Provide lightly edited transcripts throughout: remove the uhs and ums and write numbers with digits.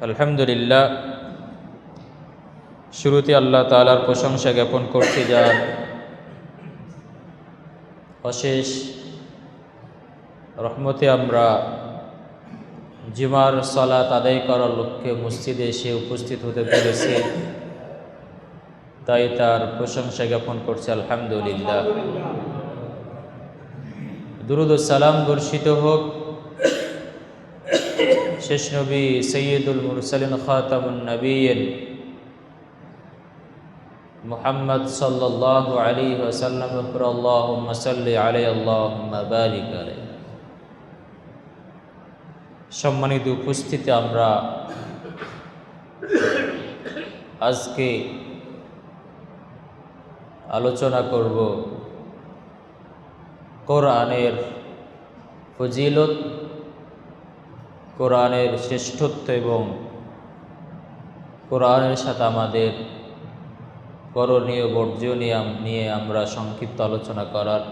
আলহামদুলিল্লাহ, শুরুতে আল্লাহ তাআলার প্রশংসা জ্ঞাপন করছি, যার অশেষ রহমতে আমরা জুমার সালাত আদায় করার লক্ষ্যে মসজিদে এসে উপস্থিত হতে পেরেছি। তাই তার প্রশংসা জ্ঞাপন করছি আলহামদুলিল্লাহ। দুরূদ ও সালাম বর্ষিত হোক শেষ নবী সৈয়দুল মুরসালিন খাতামুন নবিয়্যিন মুহাম্মদ সাল্লাল্লাহু আলাইহি ওয়াসাল্লাম উপর আল্লাহুম্মা সাল্লি আলাইহি আল্লাহুম্মা বারিক আলাইহি। সম্মানিত উপস্থিতি, আমরা আজকে আলোচনা করব কোরআনের ফজিলত, কোরআনের শ্রেষ্ঠত্ব এবং কোরআনের সাথে আমাদের করণীয় বর্জনীয় নিয়ে আমরা সংক্ষিপ্ত আলোচনা করার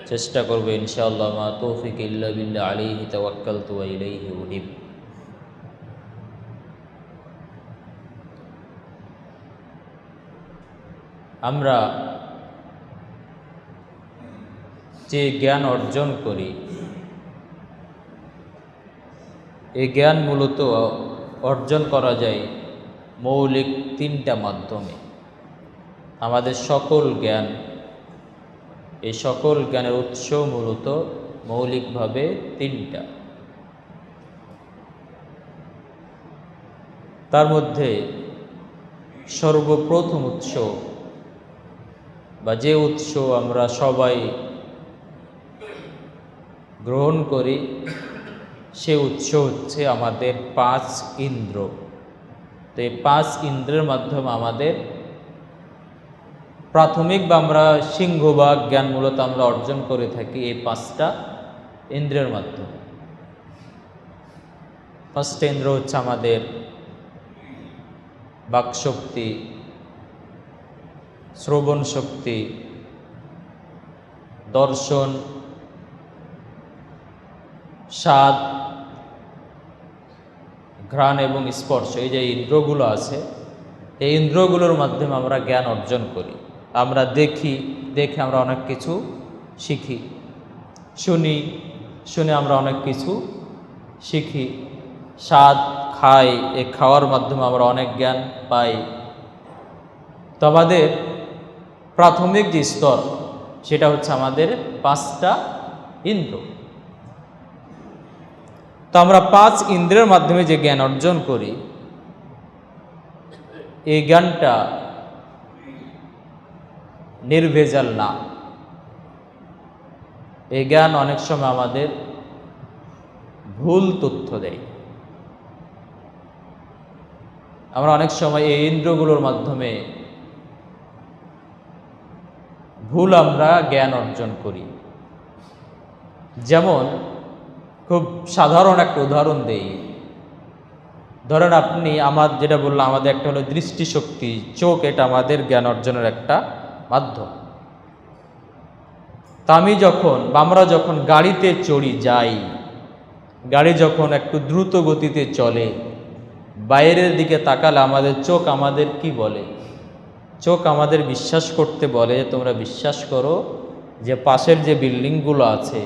চেষ্টা করব ইনশাআল্লাহ। মা তৌফিক ইল্লা বিল্লাহ, আলাইহি তাওয়াক্কালতু ওয়া ইলাইহি উনীব। আমরা যে জ্ঞান অর্জন করি, এই জ্ঞান মূলত অর্জন করা যায় মৌলিক তিনটা মাধ্যমে। আমাদের সকল জ্ঞান, এই সকল জ্ঞানের উৎস মূলত মৌলিকভাবে তিনটা। তার মধ্যে সর্বপ্রথম উৎস বা যে উৎস আমরা সবাই গ্রহণ করি, সে উৎস হচ্ছে আমাদের পাঁচ ইন্দ্র। তো এই পাঁচ ইন্দ্রের মাধ্যমে আমাদের প্রাথমিক বা আমরা সিংহভাগ জ্ঞান মূলত আমরা অর্জন করে থাকি এই পাঁচটা ইন্দ্রের মাধ্যমে। পাঁচটা ইন্দ্র হচ্ছে আমাদের বাকশক্তি, শ্রবণ শক্তি, দর্শন, স্বাদ, ঘ্রাণ এবং স্পর্শ। এই যে ইন্দ্রগুলো আছে, এই ইন্দ্রগুলোর মাধ্যমে আমরা জ্ঞান অর্জন করি। আমরা দেখে আমরা অনেক কিছু শিখি, শুনে আমরা অনেক কিছু শিখি, স্বাদ খাই, এই খাওয়ার মাধ্যমে আমরা অনেক জ্ঞান পাই। তো আমাদের প্রাথমিক যে স্তর, সেটা হচ্ছে আমাদের পাঁচটা ইন্দ্র। তো আমরা পাঁচ ইন্দ্রের মাধ্যমে যে জ্ঞান অর্জন করি, এই জ্ঞানটা নির্ভেজাল না। এই জ্ঞান অনেক সময় আমাদের ভুল তথ্য দেয়। আমরা অনেক সময় এই ইন্দ্রগুলোর মাধ্যমে ভুল আমরা জ্ঞান অর্জন করি। যেমন খুব সাধারণ একটা উদাহরণ দেই। ধরেন আপনি, যেটা বললাম, আমাদের একটা হলো দৃষ্টিশক্তি, চোখ, এটা আমাদের জ্ঞান অর্জনের একটা মাধ্যম। তা আমরা যখন গাড়িতে যাই, গাড়ি যখন একটু দ্রুত গতিতে চলে, বাইরের দিকে তাকালে আমাদের চোখ আমাদের কি বলে? চোখ আমাদের বিশ্বাস করতে বলে যে তোমরা বিশ্বাস করো যে পাশের যে বিল্ডিংগুলো আছে,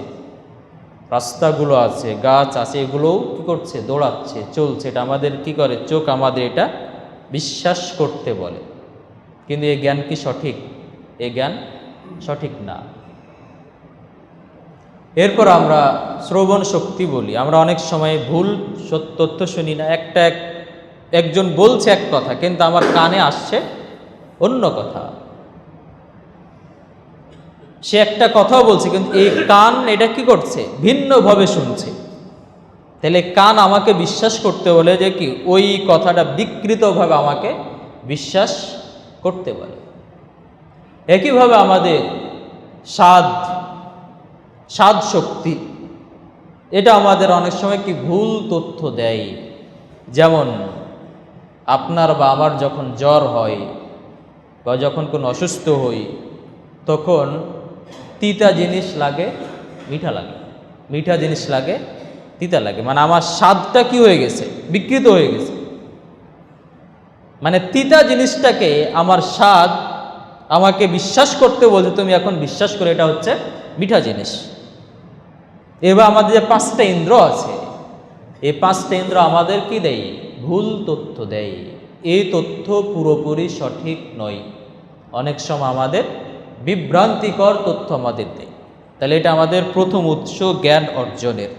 রাস্তাগুলো আছে, গাছ আছে, এগুলোও কী করছে? দৌড়াচ্ছে, চলছে। এটা আমাদের কি করে? চোখ আমাদের এটা বিশ্বাস করতে বলে। কিন্তু এই জ্ঞান কি সঠিক? এই জ্ঞান সঠিক না। এরপর আমরা শ্রবণ শক্তি বলি। আমরা অনেক সময় ভুল তথ্য শুনি না। একজন বলছে এক কথা, কিন্তু আমার কানে আসছে অন্য কথা। সে একটা কথাও বলছে, কিন্তু এই কান এটা কি করছে? ভিন্নভাবে শুনছে। তাহলে কান আমাকে বিশ্বাস করতে বলে যে কি ওই কথাটা বিকৃতভাবে আমাকে বিশ্বাস করতে বলে। একইভাবে আমাদের স্বাদ শক্তি, এটা আমাদের অনেক সময় কি ভুল তথ্য দেয়। যেমন আপনার বা আমার যখন জ্বর হয় বা যখন কোনো অসুস্থ হই, তখন তিতা জিনিস লাগে, মিঠা জিনিস লাগে তিতা লাগে, মানে আমার স্বাদটা কি হয়ে গেছে, বিকৃত হয়ে গেছে। মানে তিতা জিনিসটাকে আমার স্বাদ আমাকে বিশ্বাস করতে বলছে, তুমি এখন বিশ্বাস করে এটা হচ্ছে মিঠা জিনিস। এবার আমাদের যে 5টা ইন্দ্র আছে, এই 5টা ইন্দ্র আমাদের কি দেয়? ভুল তথ্য দেয়। এই তথ্য পুরোপুরি সঠিক নয়, অনেক সময় আমাদের বিভ্রান্তিকর তথ্য আমাদের দেয়। তাহলে এটা আমাদের প্রথম উৎস জ্ঞান অর্জনের।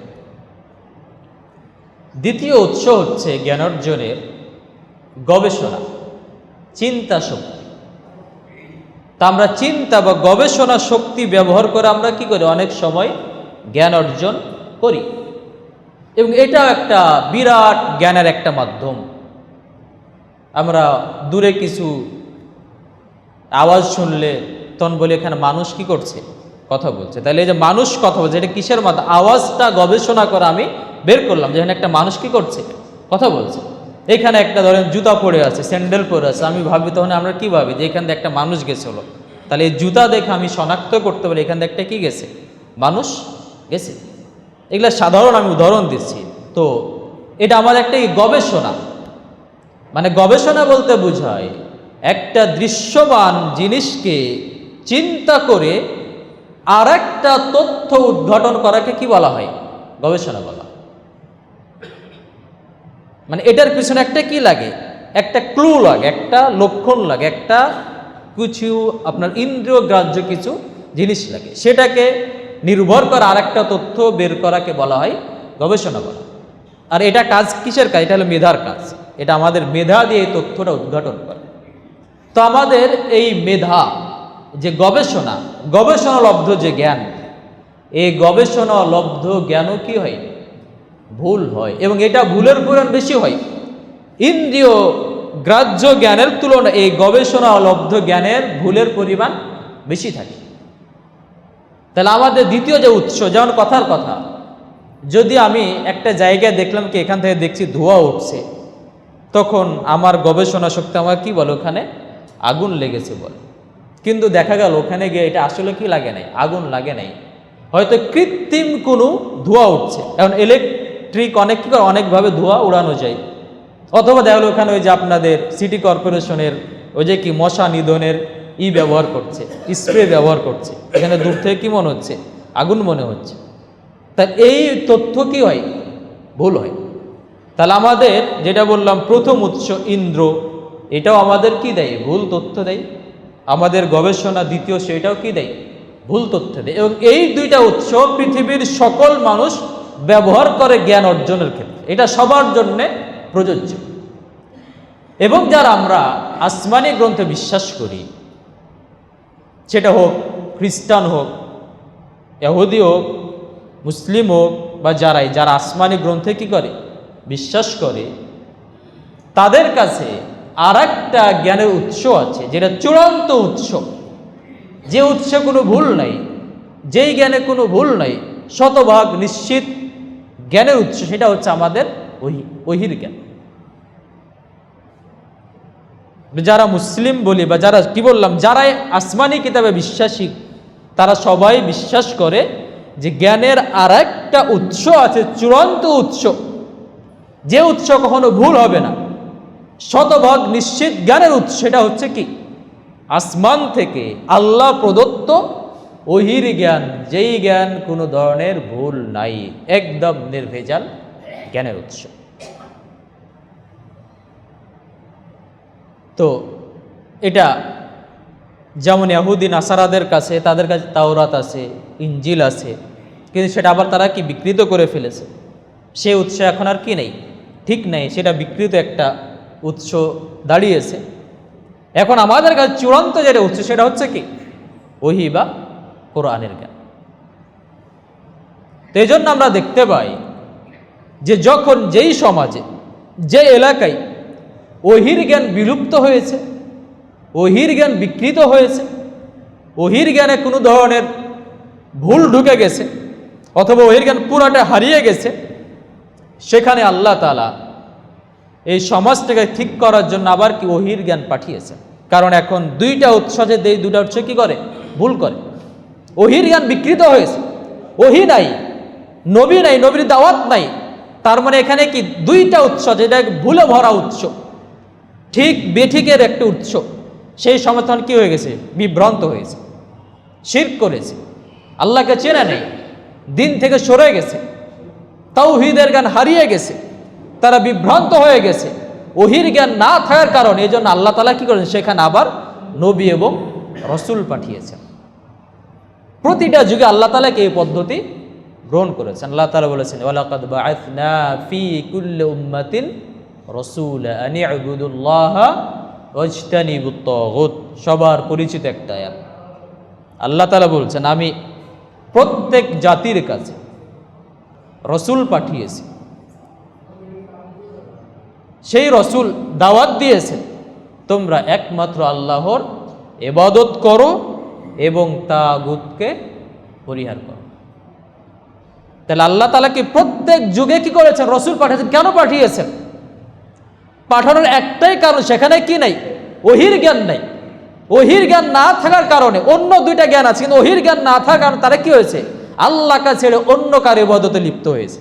দ্বিতীয় উৎস হচ্ছে জ্ঞান অর্জনের গবেষণা, চিন্তা শক্তি। তা আমরা চিন্তা বা গবেষণা শক্তি ব্যবহার করে আমরা কি করি? অনেক সময় জ্ঞান অর্জন করি, এবং এটাও একটা বিরাট জ্ঞানের একটা মাধ্যম। আমরা দূরে কিছু আওয়াজ শুনলে তখন বলি এখানে মানুষ কি করছে? কথা বলছে। তাহলে এই যে মানুষ কথা বলছে, এটা কিসের মাধ্যমে? আওয়াজটা গবেষণা করে আমি বের করলাম যে এখানে একটা মানুষ কি করছে? কথা বলছে। এখানে একটা ধরেন জুতা পরে আছে, স্যান্ডেল পরে আছে, আমি ভাবি তখন আমরা কি ভাবি যে এখান থেকে একটা মানুষ গেছিল। তাহলে এই জুতা দেখে আমি শনাক্ত করতে পারি এখান থেকে একটা কি গেছে? মানুষ গেছে। এগুলা সাধারণ আমি উদাহরণ দিচ্ছি। তো এটা আমার একটা গবেষণা, মানে গবেষণা বলতে বোঝায় একটা দৃশ্যমান জিনিসকে চিন্তা করে আর একটা তথ্য উদ্ঘাটন করাকে কি বলা হয়? গবেষণা বলা। মানে এটার পিছনে একটা কি লাগে? একটা ক্লু লাগে, একটা লক্ষণ লাগে, একটা কিছু আপনার ইন্দ্রিয় গ্রাহ্য কিছু জিনিস লাগে, সেটাকে নির্ভর করে আর একটা তথ্য বের করাকে বলা হয় গবেষণা বলা। আর এটা কাজ কিসের কাজ? এটা হলো মেধার কাজ। এটা আমাদের মেধা দিয়ে এই তথ্যটা উদ্ঘাটন করে। তো আমাদের এই মেধা যে গবেষণালব্ধ যে জ্ঞান, এই গবেষণালব্ধ জ্ঞানও কি হয়? ভুল হয়, এবং এটা ভুলের পরিমাণ বেশি হয়। ইন্দ্রিয় গ্রাহ্য জ্ঞানের তুলনায় এই গবেষণালব্ধ জ্ঞানের ভুলের পরিমাণ বেশি থাকে। তাহলে আমাদের দ্বিতীয় যে উৎস, যেমন কথার কথা, যদি আমি একটা জায়গায় দেখলাম কি এখান থেকে দেখছি ধোঁয়া উঠছে, তখন আমার গবেষণা শক্তি আমার কি বলে? ওখানে আগুন লেগেছে বলে। কিন্তু দেখা গেল ওখানে গিয়ে এটা আসলে কি লাগে নাই? আগুন লাগে নাই, হয়তো কৃত্রিম কোনো ধোঁয়া উঠছে। এখন ইলেকট্রিক অনেক কি করে, অনেকভাবে ধোঁয়া উড়ানো যায়। অথবা দেখা গেলো ওখানে ওই যে আপনাদের সিটি কর্পোরেশনের ওই যে কি মশা নিধনের ব্যবহার করছে, স্প্রে ব্যবহার করছে, এখানে দূর থেকে কি মনে হচ্ছে? আগুন মনে হচ্ছে। তা এই তথ্য কি হয়? ভুল হয়। তাহলে আমাদের যেটা বললাম প্রথম উৎস ইন্দ্র, এটাও আমাদের কি দেয়? ভুল তথ্য দেয়। আমাদের গবেষণা দ্বিতীয়, সেটাও কি দেয়? ভুল তথ্য দেয়। এবং এই দুইটা উৎস পৃথিবীর সকল মানুষ ব্যবহার করে জ্ঞান অর্জনের ক্ষেত্রে, এটা সবার জন্যে প্রযোজ্য। এবং যারা আমরা আসমানি গ্রন্থে বিশ্বাস করি, সেটা হোক খ্রিস্টান হোক, ইহুদি হোক, মুসলিম হোক, বা যারা আসমানি গ্রন্থে কি করে? বিশ্বাস করে, তাদের কাছে আর একটা জ্ঞানের উৎস আছে, যেটা চূড়ান্ত উৎস, যে উৎসে কোনো ভুল নাই, যেই জ্ঞানে কোনো ভুল নাই, শতভাগ নিশ্চিত জ্ঞানের উৎস, সেটা হচ্ছে আমাদের ওহির জ্ঞান। যারা মুসলিম বলি বা যারা কি বললাম, যারা আসমানি কিতাবে বিশ্বাসী, তারা সবাই বিশ্বাস করে যে জ্ঞানের আর একটা উৎস আছে, চূড়ান্ত উৎস, যে উৎস কখনো ভুল হবে না, শতভাগ নিশ্চিত জ্ঞানের উৎস, সেটা হচ্ছে কি? আসমান থেকে আল্লাহ প্রদত্ত ওহির জ্ঞান, যেই জ্ঞান কোনো ধরনের ভুল নাই, একদম নির্ভেজাল জ্ঞানের উৎস। তো এটা যেমন ইহুদি নাসারাদের কাছে, তাদের কাছে তাওরাত আছে, ইনজিল আছে, কিন্তু সেটা আবার তারা কি বিকৃত করে ফেলেছে। সে উৎস এখন আর কি নেই, ঠিক নেই, সেটা বিকৃত একটা উৎস দাঁড়িয়েছে। এখন আমাদের কাছে চূড়ান্ত যেটা উৎস, সেটা হচ্ছে কি? ওহী বা কোরআনের জ্ঞান। তো এই জন্য আমরা দেখতে পাই যে যখন যেই সমাজে, যে এলাকায় ওহির জ্ঞান বিলুপ্ত হয়েছে, ওহির জ্ঞান বিকৃত হয়েছে, ওহির জ্ঞানে কোনো ধরনের ভুল ঢুকে গেছে, অথবা ওহির জ্ঞান পুরাটা হারিয়ে গেছে, সেখানে আল্লাহ তাআলা এই সমাজটাকে ঠিক করার জন্য আবার কি ওহির জ্ঞান পাঠিয়েছে। কারণ এখন দুইটা উৎস যে দেয়, দুইটা উৎস কি করে? ভুল করে। ওহির জ্ঞান বিকৃত হয়েছে, ওহি নাই, নবী নাই, নবীর দাওয়াত নাই। তার মানে এখানে কি দুইটা উৎস, যেটা ভুলে ভরা উৎস, ঠিক বেঠিকের একটা উৎস। সেই সময় তখন কি হয়ে গেছে? বিভ্রান্ত হয়েছে, শিরক করেছে, আল্লাহকে চেনে নেই, দিন থেকে সরে গেছে, তাওহীদের জ্ঞান হারিয়ে গেছে, তারা বিভ্রান্ত হয়ে গেছে ওহির জ্ঞান না থাকার কারণে। এই জন্য আল্লাহ তাআলা কি করেন? সেখানে আবার নবী এবং রসুল পাঠিয়েছেন। প্রতিটা যুগে আল্লাহ তাআলাকে এই পদ্ধতি গ্রহণ করেছেন। আল্লাহ তাআলা বলেছেন, ওয়ালাকাদ বাআসনা ফি কুল্লি উম্মাতিন রাসূলা আন ইউবুদুল্লাহা ওয়াজতানিবুত তাগুত। সবার পরিচিত একটা আয়াত। আল্লাহ তাআলা বলছেন, আমি প্রত্যেক জাতির কাছে রসুল পাঠিয়েছি, সেই রসুল দাওয়াত দিয়েছেন তোমরা একমাত্র আল্লাহর ইবাদত করো এবং তাগুতকে পরিহার করো। তাহলে আল্লাহ তাআলা কি প্রত্যেক যুগে কি করেছেন? রসুল পাঠিয়েছেন। কেন পাঠিয়েছেন? পাঠানোর একটাই কারণ, সেখানে কি নাই? ওহির জ্ঞান নাই। ওহির জ্ঞান না থাকার কারণে, অন্য দুইটা জ্ঞান আছে কিন্তু ওহির জ্ঞান না থাকার কারণে তারা কি হয়েছে? আল্লাহকে ছেড়ে অন্য কারো ইবাদতে লিপ্ত হয়েছে,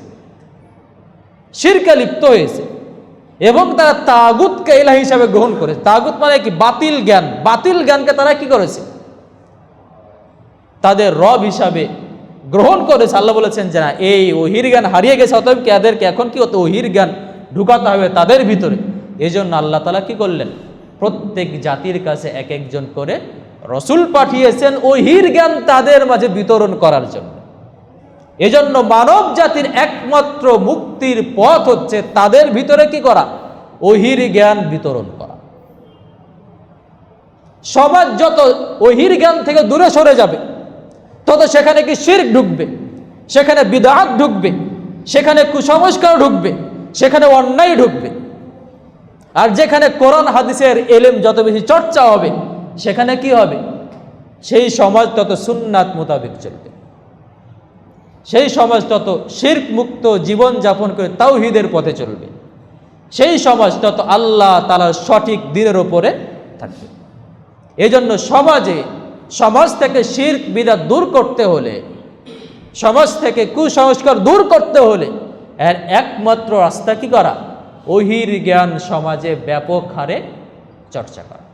শিরকে লিপ্ত হয়েছে এবং তারা তাগুতকে ইলাহ হিসাবে গ্রহণ করেছে। তাগুত মানে কি? বাতিল জ্ঞান। বাতিল জ্ঞানকে তারা কি করেছে? তাদের রব হিসাবে গ্রহণ করেছে। আল্লাহ বলেছেন যে না, এই ওহির জ্ঞান হারিয়ে গেছে, অতএব কি এদেরকে এখন কি হতো? ওহির জ্ঞান ঢুকাতে হবে তাদের ভিতরে। এই জন্য আল্লাহ তাআলা কি করলেন? প্রত্যেক জাতির কাছে এক একজন করে রসুল পাঠিয়েছেন ওহির জ্ঞান তাদের মাঝে বিতরণ করার জন্য। এজন্য মানব জাতির একমাত্র মুক্তির পথ হচ্ছে তাদের ভিতরে কি করা? ওহির জ্ঞান বিতরণ করা। সমাজ যত ওহির জ্ঞান থেকে দূরে সরে যাবে, তত সেখানে কি শিরক ঢুকবে, সেখানে বিদআত ঢুকবে, সেখানে কুসংস্কার ঢুকবে, সেখানে অন্যায় ঢুকবে। আর যেখানে কোরআন হাদিসের ইলম যত বেশি চর্চা হবে, সেখানে কি হবে? সেই সমাজ তত সুন্নাত মোতাবেক চলবে, সেই সমাজ তত শিরক মুক্ত জীবন যাপন করে তাওহীদের পথে চলবে, সেই সমাজ তত আল্লাহ তাআলার সঠিক দ্বীনের উপরে থাকবে। এজন্য সমাজ থেকে শিরক বিদআত দূর করতে হলে, সমাজ থেকে কুসংস্কার দূর করতে হলে এর একমাত্র রাস্তা কি করা? ওহির জ্ঞান সমাজে ব্যাপক হারে চর্চা করা।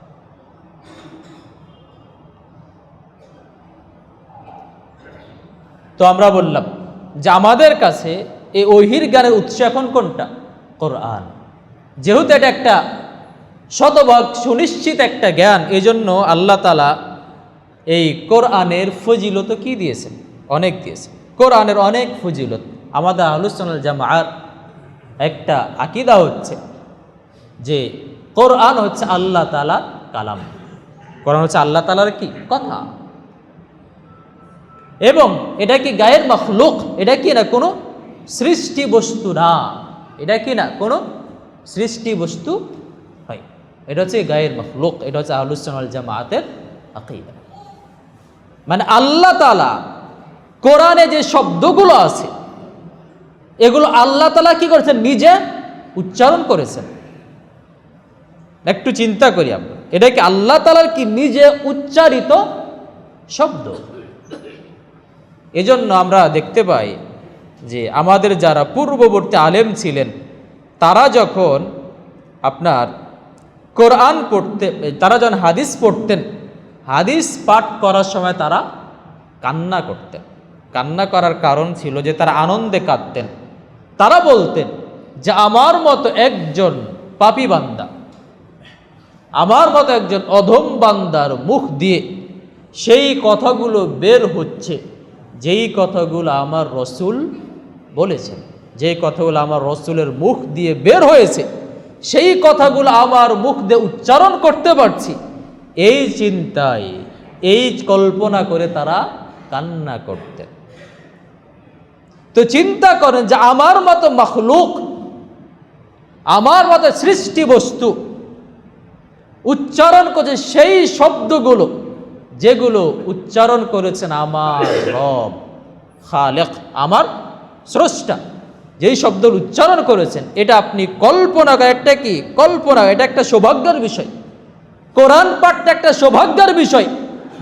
তো আমরা বললাম যে আমাদের কাছে এই ওহির জ্ঞানের উৎস এখন কোনটা? কোরআন। যেহেতু এটা একটা শতভাগ সুনিশ্চিত একটা জ্ঞান, এই জন্য আল্লাহ তাআলা এই কোরআনের ফজিলত কি দিয়েছেন? অনেক দিয়েছেন। কোরআনের অনেক ফজিলত। আমাদের আহলুস সুন্নাহ ওয়াল জামাআত একটা আকীদা হচ্ছে যে কোরআন হচ্ছে আল্লাহ তাআলার কালাম। কোরআন হচ্ছে আল্লাহ তাআলার কি? কথা। এবং এটা কি গায়ের মখলুক, এটা কি না কোনো সৃষ্টি বস্তু না, এটা কি না কোনো সৃষ্টি বস্তু হয়, এটা হচ্ছে গায়ের মখলুক। এটা হচ্ছে আহলুস সুন্নাহ ওয়াল জামাআতের আকীদা। মানে আল্লাহ তাআলা কোরআনে যে শব্দগুলো আছে, এগুলো আল্লাহ তাআলা কি করেছেন? নিজে উচ্চারণ করেছেন। একটু চিন্তা করি আমরা, এটা কি আল্লাহ তাআলার কি নিজে উচ্চারিত শব্দ? এজন্য আমরা দেখতে পাই যে আমাদের যারা পূর্ববর্তী আলেম ছিলেন, তারা যখন আপনার কোরআন পড়তে, তারা যখন হাদিস পড়তেন, হাদিস পাঠ করার সময় তারা কান্না করতেন। কান্না করার কারণ ছিল যে তারা আনন্দে কাঁদতেন। তারা বলতেন যে আমার মতো একজন পাপী বান্দা, আমার মতো একজন অধম বান্দার মুখ দিয়ে সেই কথাগুলো বের হচ্ছে যেই কথাগুলো আমার রসুল বলেছেন, যেই কথাগুলো আমার রসুলের মুখ দিয়ে বের হয়েছে, সেই কথাগুলো আমার মুখ দিয়ে উচ্চারণ করতে পারছি, এই চিন্তায়, এই কল্পনা করে তারা কান্না করতেন। তো চিন্তা করেন যে আমার মতো মখলুক, আমার মতো সৃষ্টি বস্তু উচ্চারণ করছে সেই শব্দগুলো যেগুলো উচ্চারণ করেছেন আমার রব খালেক, আমার স্রষ্টা, যেই শব্দ উচ্চারণ করেছেন, এটা আপনি কল্পনা করেন। একটা কি কল্পনা? এটা একটা সৌভাগ্যের বিষয়। কোরআন পাঠটা একটা সৌভাগ্যের বিষয়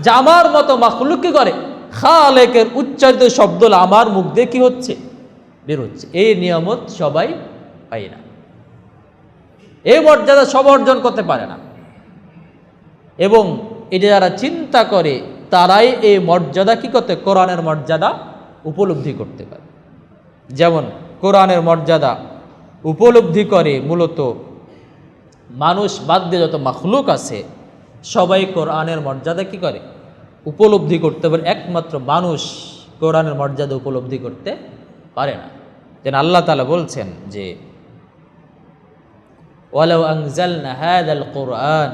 যে আমার মতো মাখলুক কি করে? খালেকের উচ্চারিত শব্দ আমার মুখ দিয়ে কি হচ্ছে? বের হচ্ছে। এই নিয়ামত সবাই পায় না, এই মর্যাদা সব অর্জন করতে পারে না। এবং এটা যারা চিন্তা করে তারাই এই মর্যাদা কি করতে, কোরআনের মর্যাদা উপলব্ধি করতে পারে। যেমন কোরআনের মর্যাদা উপলব্ধি করে মূলত মানুষ বাদ দিয়ে যত মাখলুক আছে সবাই কোরআনের মর্যাদা কি করে, উপলব্ধি করতে পারে। একমাত্র মানুষ কোরআনের মর্যাদা উপলব্ধি করতে পারে না। যেন আল্লাহ তাআলা বলছেন যে ওয়ালাউ আনজালনা হাযাল কুরআন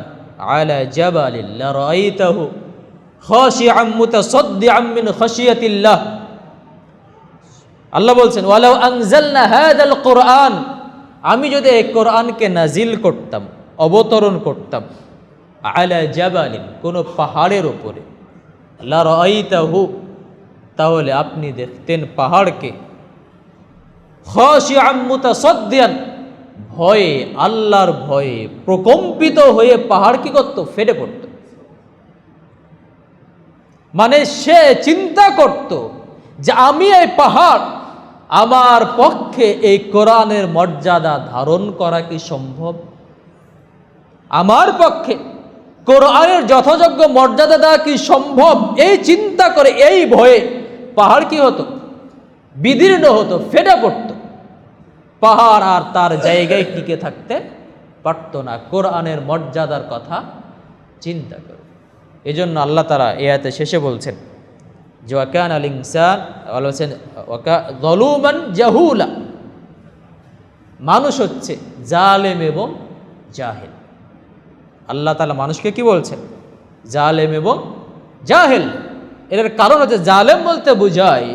আলা জাবালিন লারাআইতাহু খাশিআম মুতাসাদ্দিআম মিন খাশিয়াতিল্লাহ। আল্লাহ বলছেন ওয়ালাউ আনজালনা হাযাল কুরআন, আমি যদি এই কোরআনকে নাজিল করতাম, অবতরণ করতাম, আলা জাবালিন, কোন পাহাড়ের উপরে, লারাআইতাহু, তাহলে আপনি দেখতেন পাহাড়কে, খাশিআম মুতাসাদ্দিআন, ভয়ে, আল্লাহর ভয়ে প্রকম্পিত হয়ে পাহাড় কি করত, ফেটে পড়ত। মানে সে চিন্তা করত যে আমি এই পাহাড়, আমার পক্ষে এই কোরআনের মর্যাদা ধারণ করা কি সম্ভব? আমার পক্ষে কোরআনের যথাযোগ্য মর্যাদা দেওয়া কি সম্ভব? এই চিন্তা করে, এই ভয়ে পাহাড় কি হতো, বিদীর্ণ হতো, ফেটে পড়ত। পাহাড় আর তার জায়গায় টিকে থাকতে পারত না কোরআনের মর্যাদার কথা চিন্তা করে। এই জন্য আল্লাহ তাআলা এই আয়াতে শেষে বলছেন যে ওয়াকানাল ইনসান বলছেন যালুমান জাহুলা, মানুষ হচ্ছে জালেম এবং জাহেল। আল্লাহ তাআলা মানুষকে কি বলছেন, জালেম এবং জাহেল। এর কারণ হচ্ছে জালেম বলতে বোঝায়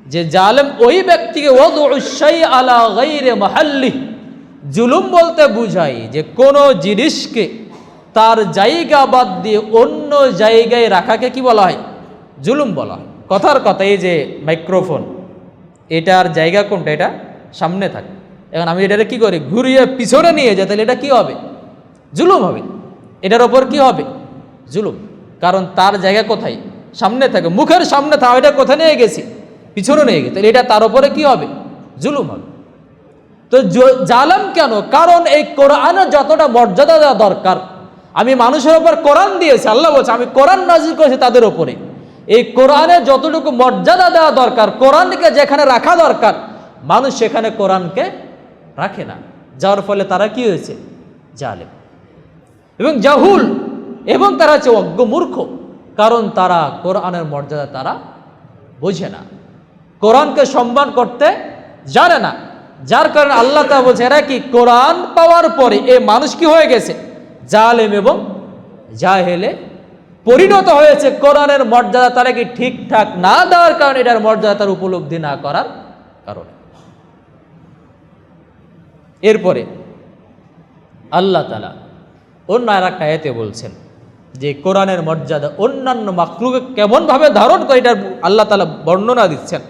যে জালেম ওই ব্যক্তিকে ওয়াদউশ শাই আলা গায়রি মাহাল্লিহি, জুলুম বলতে বোঝায় যে কোনো জিনিসকে তার জায়গা বাদ দিয়ে অন্য জায়গায় রাখাকে কি বলা হয়, জুলুম বলা হয়। কথার কথা, এই যে মাইক্রোফোন, এটার জায়গা কোনটা, এটা সামনে থাকে, এখন আমি এটাকে কি করি, ঘুরিয়ে পিছনে নিয়ে যাই, তাহলে এটা কি হবে, জুলুম হবে। এটার ওপর কি হবে, জুলুম। কারণ তার জায়গা কোথায়, সামনে থাকে, মুখের সামনে থাকে, এটা কোথায় নিয়ে গেছি, পিছনে নিয়ে গেছে, তাহলে এটা তার উপরে কি হবে, জুলুম হবে। তো জালেম কেন? কারণ এই কোরআনের যতটা মর্যাদা দেওয়া দরকার, আমি মানুষের উপর কোরআন দিয়েছি, আল্লাহ বলছে আমি কোরআন নাজিল করেছি তাদের উপরে, এই কোরআনের যতটুকু মর্যাদা দেওয়া দরকার, কোরআনকে যেখানে রাখা দরকার, মানুষ সেখানে কোরআনকে রাখে না, যার ফলে তারা কি হয়েছে, জালেম এবং জাহুল, এবং তারা হচ্ছে অজ্ঞ মূর্খ। কারণ তারা কোরআনের মর্যাদা তারা বোঝে না, কোরআনকে সম্মান করতে জানে না। যার কারণে আল্লাহ তাআলা বলছে এরা কি কোরআন পাওয়ার পরে এ মানুষ কি হয়ে গেছে, জালেম এবং জাহেলে পরিণত হয়েছে। কোরআনের মর্যাদা তারা কি ঠিকঠাক না দেওয়ার কারণে, এটার মর্যাদা তার উপলব্ধি না করার কারণে। এরপরে আল্লাহ তাআলা অন্য আরেকটা আয়াতে বলছেন যে কোরআনের মর্যাদা অন্যান্য মাখলুক কেমনভাবে ধারণ করে, এটার আল্লাহ তাআলা বর্ণনা দিচ্ছেন।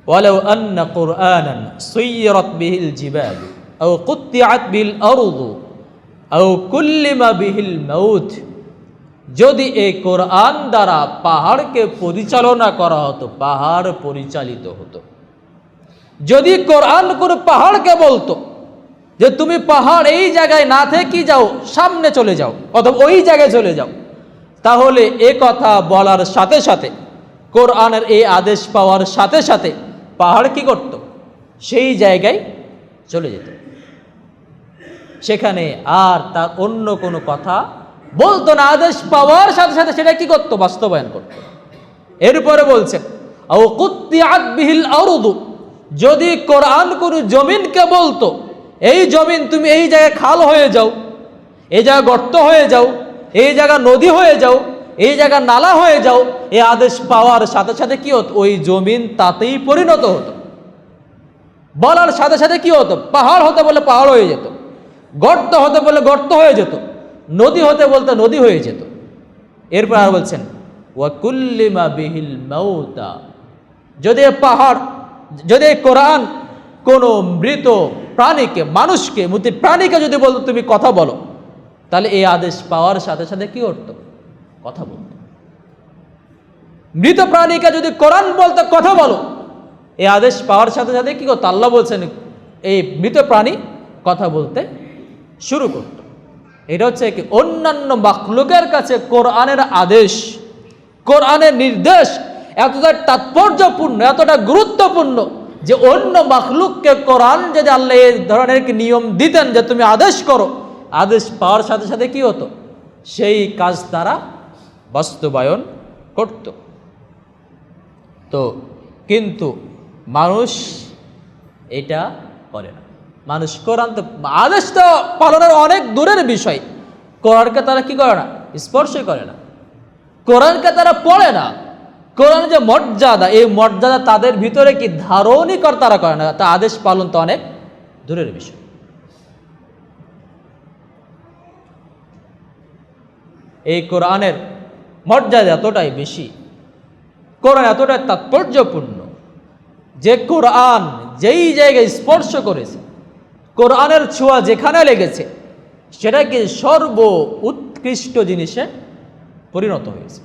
ওয়ালাউ আন্না কুরআনান সুয়্যিরাত বিহিল জিবাল আও কুত্তিআত বিল আরদু আও কুল্লিমা বিহিল মাউত, যদি এই কোরআন দ্বারা পাহাড়কে পরিচালনা করা হতো, পাহাড় পরিচালিত হতো। যদি কোরআন কোনো পাহাড়কে বলতো যে তুমি পাহাড় এই জায়গায় না থেকে যাও, সামনে চলে যাও, অথবা ওই জায়গায় চলে যাও, তাহলে এ কথা বলার সাথে সাথে, কোরআনের এই আদেশ পাওয়ার সাথে সাথে পাহাড় কি করত, সেই জায়গায় চলে যেত, সেখানে আর তার অন্য কোনো কথা বলতো না। আদেশ পাওয়ার সাথে সাথে সেটা কি করত, বাস্তবায়ন করত। এরপরে বলছেন আও কুত্তিআত বিহিল আরদু, যদি কোরআন কোনো জমিনকে বলতো এই জমিন তুমি এই জায়গায় খাল হয়ে যাও, এই জায়গা গর্ত হয়ে যাও, এই জায়গা নদী হয়ে যাও, এই জায়গা নালা হয়ে যাও, এই আদেশ পাওয়ার সাথে সাথে কি হতো, ওই জমিন তাতেই পরিণত হতো। বলার সাথে সাথে কি হতো, পাহাড় হতে বলে পাহাড় হয়ে যেত, গর্ত হতে বলে গর্ত হয়ে যেত, নদী হতে বলতে নদী হয়ে যেত। এরপর আর বলছেন ওয়া কুল্লিমা বিহিল মাউতা, যদি পাহাড়, যদি কোরআন কোনো মৃত প্রাণীকে, মানুষকে, মৃত প্রাণীকে যদি বলতো তুমি কথা বলো, তাহলে এই আদেশ পাওয়ার সাথে সাথে কি করতো, কথা বলতো। মৃত প্রাণীকে যদি কোরআন বলতো কথা বলো, এই আদেশ পাওয়ার সাথে সাথে কি করতো? আল্লাহ বলছেন এই মৃত প্রাণী কথা বলতে শুরু করত। এটা হচ্ছে কি অন্যান্য মাখলুকের কাছে কোরআনের আদেশ, কোরআনের নির্দেশ এতটা তাৎপর্যপূর্ণ, এতটা গুরুত্বপূর্ণ যে অন্য মাখলুককে কোরআন যদি আল্লাহ এই ধরনের কি নিয়ম দিতেন যে তুমি আদেশ করো, আদেশ পাওয়ার সাথে সাথে কি হতো? সেই কাজ তারা বাস্তবায়ন করত। তো কিন্তু মানুষ এটা করে না। মানুষ কোরআন তো আদেশটা পালনের অনেক দূরের বিষয়, কোরআনকে তারা কি করে না? স্পর্শই করে না, কোরআনকে তারা পড়ে না। কোরআন যে মর্যাদা, এই মর্যাদা তাদের ভিতরে কি ধারণই তারা করে না। তা আদেশ পালন তো অনেক দূরের বিষয়। এই কোরআনের মর্যাদা এতটাই বেশি, কোরআন এতটাই তাৎপর্যপূর্ণ যে কোরআন যেই জায়গায় স্পর্শ করেছে, কোরআনের ছোঁয়া যেখানে লেগেছে, সেটা কি সর্ব উৎকৃষ্ট জিনিসে পরিণত হয়েছে।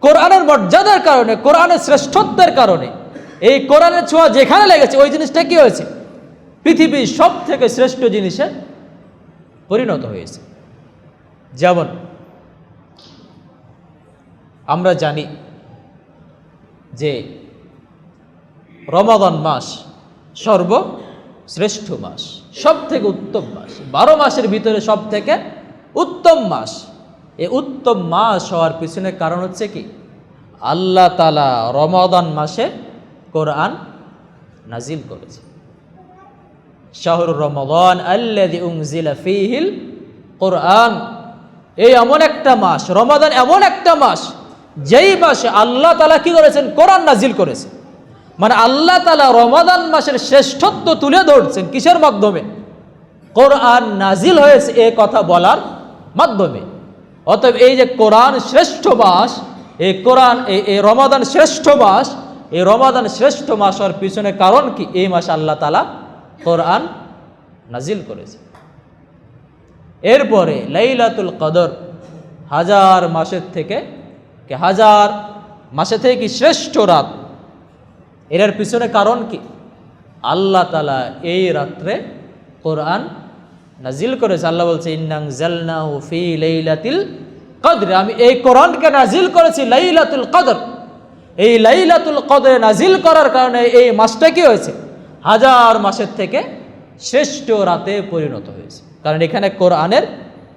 কোরআনের মর্যাদার কারণে, কোরআনের শ্রেষ্ঠত্বের কারণে এই কোরআনের ছোঁয়া যেখানে লেগেছে ওই জিনিসটা কি হয়েছে? পৃথিবীর সব থেকে শ্রেষ্ঠ জিনিসে পরিণত হয়েছে। যেমন আমরা জানি যে রমাদান মাস সর্বশ্রেষ্ঠ মাস, সব থেকে উত্তম মাস, 12 মাসের ভিতরে সব থেকে উত্তম মাস। এই উত্তম মাস হওয়ার পিছনে কারণ হচ্ছে কি? আল্লাহ তাআলা রমাদান মাসে কোরআন নাজিল করেছে। শাহরুর রমাদান আল্লাযী উনজিলা ফীহিল কোরআন, এই এমন একটা মাস, রমাদান এমন একটা মাস যেই মাসে আল্লাহ তাআলা কি করেছেন? কোরআন নাজিল করেছে। মানে আল্লাহ তাআলা রমাদান মাসের শ্রেষ্ঠত্ব তুলে ধরছেন কিসের মাধ্যমে? কোরআন নাজিল হয়েছে এই কথা বলার মাধ্যমে। অতএব এই যে কোরআন শ্রেষ্ঠ মাস, এই কোরআন এই রমাদান শ্রেষ্ঠ মাস, এই রমাদান শ্রেষ্ঠ মাস হওয়ার পিছনে কারণ কি? এই মাসে আল্লাহ তাআলা কোরআন নাজিল করেছে। এরপরে লাইলাতুল কদর, হাজার মাসের থেকে কি শ্রেষ্ঠ রাত, এর পিছনে কারণ কি? আল্লাহ তাআলা এই রাত্রে কোরআন নাজিল করেছে। আল্লাহ বলছে ইন্না আনজালনাহু ফি লাইলাতিল কদর, আমি এই কোরআনকে নাজিল করেছি লাইলাতুল কদর। এই লাইলাতুল কদরে নাজিল করার কারণে এই মাসটা কি হয়েছে? হাজার মাসের থেকে শ্রেষ্ঠ রাতে পরিণত হয়েছে, কারণ এখানে কোরআনের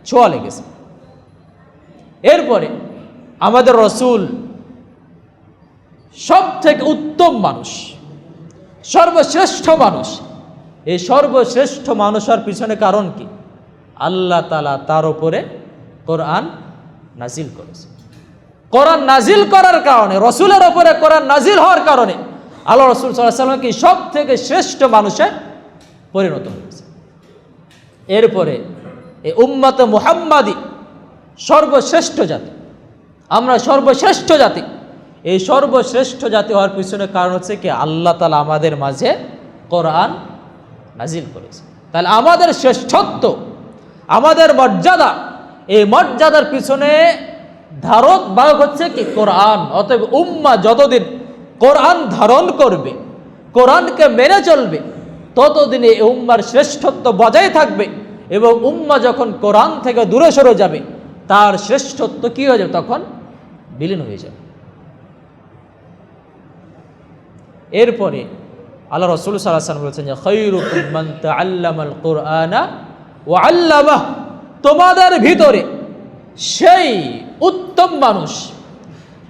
ছোঁয়া লেগেছে। এরপরে আমাদের রসুল সব থেকে উত্তম মানুষ, সর্বশ্রেষ্ঠ মানুষ। এই সর্বশ্রেষ্ঠ মানুষের পিছনে কারণ কি? আল্লাহ তাআলা তার উপরে কোরআন নাজিল করেছে। কোরআন নাজিল করার কারণে, রসুলের উপরে কোরআন নাজিল হওয়ার কারণে আল্লাহ রসুল সাল্লাল্লাহু আলাইহি ওয়াসাল্লাম কি সব থেকে শ্রেষ্ঠ মানুষে পরিণত হয়েছে। এরপরে এই উম্মতে মুহাম্মাদি সর্বশ্রেষ্ঠ জাতি, আমরা সর্বশ্রেষ্ঠ জাতি। এই সর্বশ্রেষ্ঠ জাতি হওয়ার পিছনে কারণ হচ্ছে কি? আল্লাহ তাআলা আমাদের মাঝে কোরআন নাজিল করেছে। তাহলে আমাদের শ্রেষ্ঠত্ব, আমাদের মর্যাদা, এই মর্যাদার পিছনে ধারক বাহক হচ্ছে কি? কোরআন। অতএব উম্মাহ যতদিন কোরআন ধারণ করবে, কোরআনকে মেনে চলবে, ততদিন এই উম্মার শ্রেষ্ঠত্ব বজায় থাকবে। এবং উম্মাহ যখন কোরআন থেকে দূরে সরে যাবে, তার শ্রেষ্ঠত্ব কি হয়ে যাবে? তখন বিলীন হয়ে যাবে। এরপরে আল্লাহ রাসূল সাল্লাল্লাহু আলাইহি ওয়াসাল্লাম বলেছেন যে খায়রুকুম মান তাআল্লামাল কুরআনা ওয়া আল্লামাহ, তোমাদের ভিতরে সেই উত্তম মানুষ,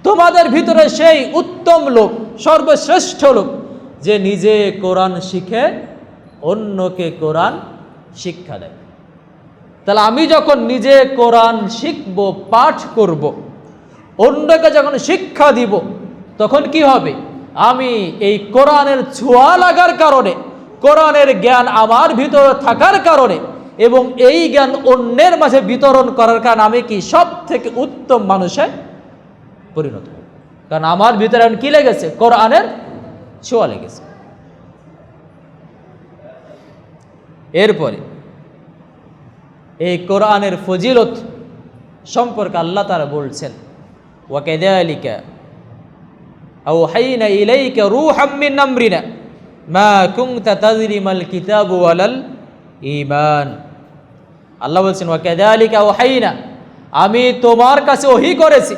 তোমাদের ভিতরে সেই উত্তম লোক, সর্বশ্রেষ্ঠ লোক যে নিজে কোরআন শিখে অন্যকে কোরআন শিক্ষা দেয়। তাহলে আমি যখন নিজে কোরআন শিখব, পাঠ করব, অন্যকে যখন শিক্ষা দিব, তখন কি হবে? আমি এই কোরআনের ছোঁয়া লাগার কারণে, কোরআনের জ্ঞান আমার ভিতরে থাকার কারণে এবং এই জ্ঞান অন্যের মাঝে বিতরণ করার কারণে আমি কি সব থেকে উত্তম মানুষে পরিণত হব। কারণ আমার ভিতরে এখন কি লেগেছে? কোরআনের ছোঁয়া লেগেছে। এরপরে এই কোরআনের ফজিলত সম্পর্কে আল্লাহ তাআলা বলছেন ওয়াকাযালিকা আওহাইনা ইলাইকা রূহাম মিন আমরিনা মা কুনতা তাদরি মাল কিতাবু ওয়ালাল ঈমান। আল্লাহ বলছেন ওয়া কাযালিকা আওহাইনা, আমি তোমার কাছে ওহী করেছি,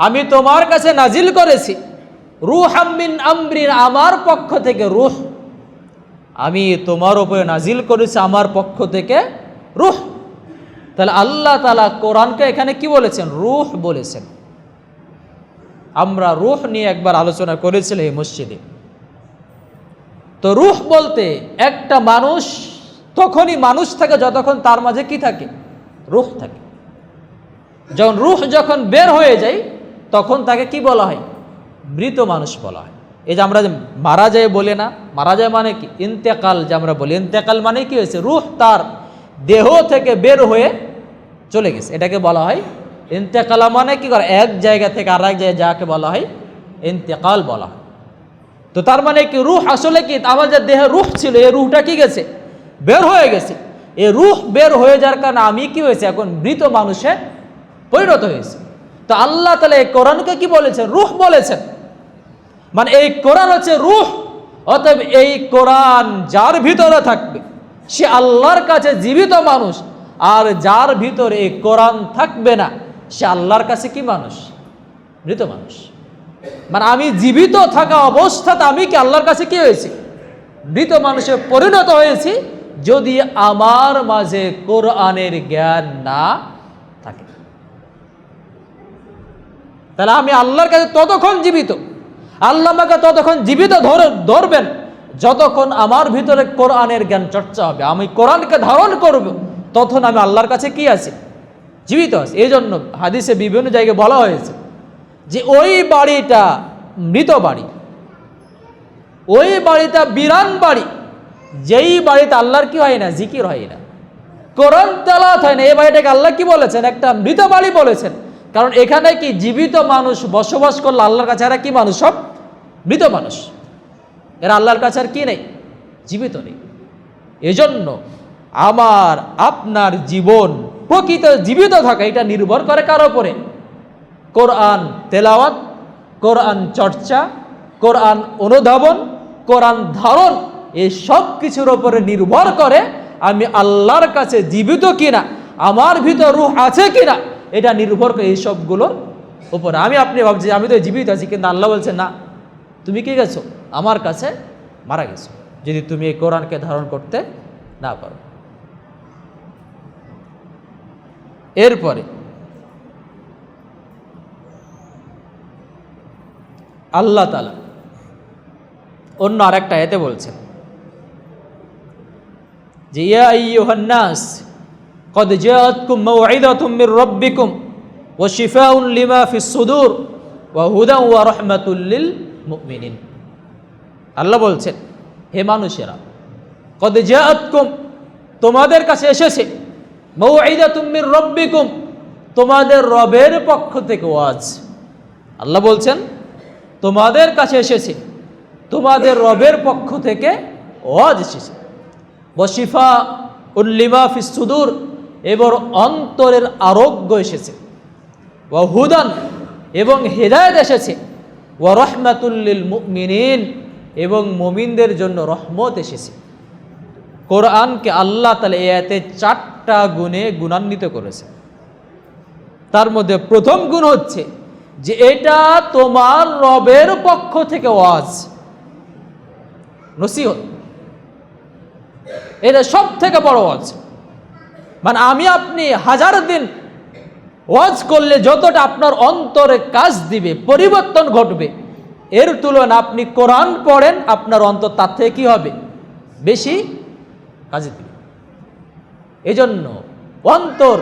আমি তোমার কাছে নাজিল করেছি রূহাম মিন আমরিনা, আমার পক্ষ থেকে রূহ, আমি তোমার উপরে নাজিল করেছি আমার পক্ষ থেকে রূহ। তাহলে আল্লাহ তাআলা কোরআনকে এখানে কি বলেছেন? রূহ বলেছেন। আমরা রূহ নিয়ে একবার আলোচনা করেছিলাম এই মসজিদে। তো রূহ বলতে একটা মানুষ তখনই মানুষ থাকে যতক্ষণ তার মাঝে কি থাকে? রূহ থাকে। যখন রূহ যখন বের হয়ে যায় তখন তাকে কি বলা হয়? মৃত মানুষ বলা হয়। এই যে আমরা যে মারা যায় বলে না, মারা যায় মানে কি? ইন্তেকাল যে আমরা বলি, ইন্তেকাল মানে কি হয়েছে? রূহ তার দেহ থেকে বের হয়ে চলে গেছে, এটাকে বলা হয় ইন্তেকাল। মানে কি করে? এক জায়গা থেকে আর এক জায়গায় যাকে বলা হয় ইন্তেকাল বলা হয়। তো তার মানে কি রূহ আসলে কি? আমার যে দেহে রূহ ছিল এই রূহটা কি গেছে? বের হয়ে গেছে। এই রূহ বের হয়ে যাওয়ার কারণে আমি কি হয়েছে? এখন মৃত মানুষে পরিণত হয়েছে। তো আল্লাহ তাআলা এই কোরআনকে কি বলেছেন? রূহ বলেছেন। মানে এই কোরআন হচ্ছে রূহ। অতএব এই কোরআন যার ভিতরে থাকবে সে আল্লাহর কাছে জীবিত মানুষ, আর যার ভিতরে এই কোরআন থাকবে না সে আল্লাহর কাছে কি মানুষ? মৃত মানুষ। মানে আমি জীবিত থাকা অবস্থাতে আমি কি আল্লাহর কাছে কি হয়েছি? মৃত মানুষে পরিণত হয়েছি, যদি আমার মাঝে কোরআনের জ্ঞান না থাকে। তাহলে আমি আল্লাহর কাছে ততক্ষণ জীবিত, আল্লাহ আমাকে ততক্ষণ জীবিত ধরবেন যতক্ষণ আমার ভিতরে কোরআনের জ্ঞান চর্চা হবে। আমি কোরআনকে ধারণ করব, তখন আমি আল্লাহর কাছে কি আছি? জীবিত আছি। এই জন্য হাদিসে বিভিন্ন জায়গায় বলা হয়েছে যে ওই বাড়িটা মৃত বাড়ি, ওই বাড়িটা বিরান বাড়ি, যেই বাড়িতে আল্লাহর কি হয় না? জিকির হয় না, কোরআন তেলাওয়াত হয় না, এই বাড়িটাকে আল্লাহ কি বলেছেন? একটা মৃত বাড়ি বলেছেন। কারণ এখানে কি জীবিত মানুষ বসবাস করলে আল্লাহর কাছে এরা কি মানুষ? সব মৃত মানুষ। এরা আল্লাহর কাছে আর কি নেই? জীবিত নেই। এজন্য আমার আপনার জীবন প্রকৃত জীবিত থাকা এটা নির্ভর করে কার উপরে? কোরআন তেলাওয়াত, কোরআন চর্চা, কোরআন অনুধাবন, কোরআন ধারণ, এই সব কিছুর উপরে নির্ভর করে আমি আল্লাহর কাছে জীবিত কিনা, আমার ভিতর রূহ আছে কিনা, এটা নির্ভর করে এই সবগুলোর উপরে। আমি আপনি ভাবছি আমি তো জীবিত আছি, কিন্তু আল্লাহ বলছে না, তুমি কি গেছো? আমার কাছে মারা গেছো, যদি তুমি এই কোরআনকে ধারণ করতে না পারো। এরপরে আল্লাহ তাআলা অন্য আরেকটা আয়াতে বলছেন যে ইয়া আইয়ুহান নাস قد جاءتكم موعظة من ربكم وشفاء لما في الصدور وهدى ورحمة للمؤمنين। আল্লাহ বলছেন হে মানুষেরা, قد جاءتكم তোমাদের কাছে এসেছে, موعظة من ربكم তোমাদের রবের পক্ষ থেকে ওয়াজ। আল্লাহ বলছেন তোমাদের কাছে এসেছে, তোমাদের রবের পক্ষ থেকে ওয়াজ এসেছে। ওয়াশিফাউন লিমা ফিস সুদূর এবং অন্তরের আরোগ্য এসেছে। ওয়া হুদান এবং হেদায়েত এসেছে। ওয়া রাহমাতুল লিল মুমিনিন এবং মুমিনদের জন্য রহমত এসেছে। কোরআনকে আল্লাহ তাআলা এই আয়াতে 4টা গুণে গুণান্বিত করেছে। তার মধ্যে প্রথম গুণ হচ্ছে যে এটা তোমার রবের পক্ষ থেকে ওয়াজ, নসিহত। এটা সব থেকে বড় ওয়াজ। মানে আমি আপনি হাজার দিন ওয়াজ করলে যতটা আপনার অন্তরে কাজ দিবে, পরিবর্তন ঘটবে, এর তুলনা আপনি কোরআন পড়েন, আপনার অন্তর তার থেকে কি হবে? বেশি কাজে দিবে। এজন্য অন্তর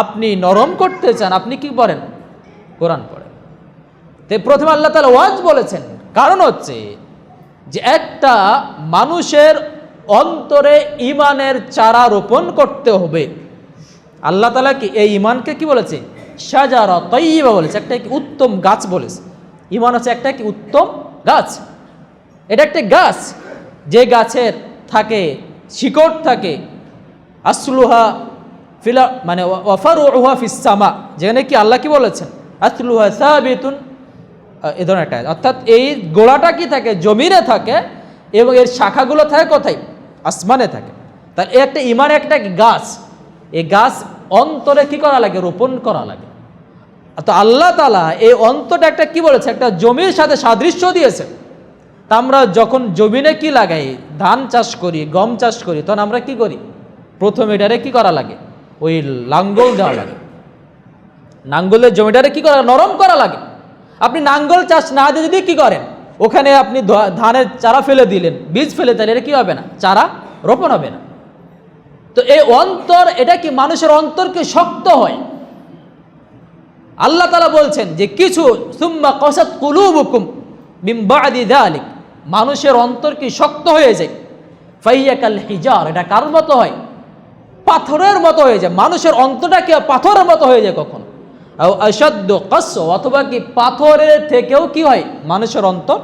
আপনি নরম করতে চান, আপনি কি পড়েন? কোরআন পড়েন। তাই প্রথমে আল্লাহ তাআলা ওয়াজ বলেছেন, কারণ হচ্ছে যে একটা মানুষের অন্তরে ইমানের চারা রোপণ করতে হবে। আল্লাহ তাআলা কি এই ইমানকে কি বলেছে? শাজারা তাইয়্যিবা বলেছে, একটা কি উত্তম গাছ বলেছে। ইমান হচ্ছে একটা কি উত্তম গাছ। এটা একটা গাছ, যে গাছের থাকে শিকড় থাকে, আসলুহা ফিলা মানে ওয়াফারুহা ফিস সামা, যেখানে কি আল্লাহ কি বলেছেন? আসলুহা সাবিতুন এ ধরনের একটা আয়াত। অর্থাৎ এই গোড়াটা কি থাকে? জমিনে থাকে, এবং এর শাখাগুলো থাকে কোথায়? আসমানে থাকে। তাহলে একটা ইমান একটা গাছ, এই গাছ অন্তরে কি করা লাগে? রোপণ করা লাগে। তো আল্লাহ তাআলা এই অন্তরটা একটা কি বলেছে? একটা জমির সাথে সাদৃশ্য দিয়েছে। তা আমরা যখন জমিনে কি লাগাই, ধান চাষ করি, গম চাষ করি, তখন আমরা কি করি? প্রথমে এটারে কি করা লাগে? ওই লাঙ্গল দেওয়া লাগে। নাঙ্গলের জমিটারে কি করা? নরম করা লাগে। আপনি নাঙ্গল চাষ না দিয়ে যদি কি করেন, ওখানে আপনি ধানের চারা ফেলে দিলেন, বীজ ফেলে দিলেন, এটা কি হবে না? চারা রোপণ হবে না। তো এই অন্তর, এটা কি মানুষের অন্তরকে শক্ত হয়। আল্লাহ তাআলা বলছেন যে কিছু সুম্মা কাসাত কুলুবুকুম মিন বাদি যালিক, মানুষের অন্তর কি শক্ত হয়ে যায়। ফাইয়া কাল হিজার, এটা কার মতো হয়? পাথরের মতো হয়ে যায়। মানুষের অন্তরটা কি পাথরের মতো হয়ে যায় কখনো। আশাদ্দু কাসওয়া, অথবা কি পাথরের থেকেও কি হয়? মানুষের অন্তর